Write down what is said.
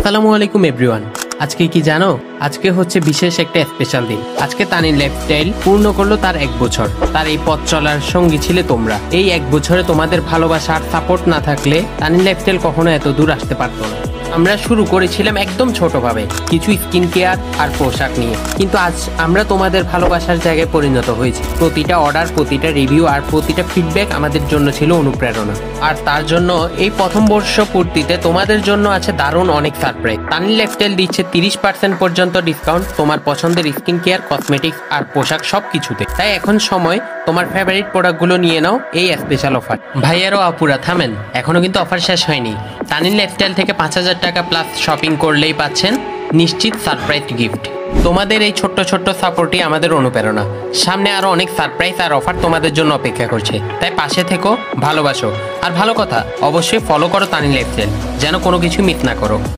আসসালামু আলাইকুম এভরিওয়ান। আজকে কি জানো, আজকে হচ্ছে বিশেষ একটা স্পেশাল দিন। আজকে তানির লাইফস্টাইল পূর্ণ করলো তার 1 বছর। তার এই পথ চলার সঙ্গী ছিলে তোমরা। এই 1 বছরে তোমাদের ভালোবাসা আর সাপোর্ট না থাকলে তানির লাইফস্টাইল কখনো এত দূর আসতে পারতো না। আমরা শুরু করেছিলাম একদম ছোটভাবে, কিছু স্কিন কেয়ার আর পোশাক নিয়ে, কিন্তু আজ আমরা তোমাদের ভালোবাসার জায়গায় পরিণত হয়েছি। প্রতিটা অর্ডার, প্রতিটা রিভিউ আর প্রতিটা ফিডব্যাক আমাদের জন্য ছিল অনুপ্রেরণা। আর তার জন্য এই প্রথম বর্ষ পূর্তিতে তোমাদের জন্য আছে দারুণ অনেক সারপ্রাইজ। তানির লাইফস্টাইল দিচ্ছে 30% পর্যন্ত ডিসকাউন্ট তোমার পছন্দের স্কিন কেয়ার, কসমেটিক্স আর পোশাক সবকিছুতে। তাই এখন সময় তোমার ফেভারিট প্রোডাক্টগুলো নিয়ে নাও এই স্পেশাল অফার। ভাইয়ারও আপুরা থামেন, এখনো কিন্তু অফার শেষ হয়নি। তানির লাইফস্টাইল থেকে 5000 টাকা প্লাস শপিং করলেই পাচ্ছেন নিশ্চিত সারপ্রাইজ গিফট। তোমাদের এই ছোট্ট ছোট্ট সাপোর্টই আমাদের অনুপ্রেরণা। সামনে আরো অনেক সারপ্রাইজ আর অফার তোমাদের জন্য অপেক্ষা করছে, তাই পাশে থেকো, ভালোবাসো। আর ভালো কথা, অবশ্যই ফলো করো তানির লাইফস্টাইল, যেন কোনো কিছু মিস না করো।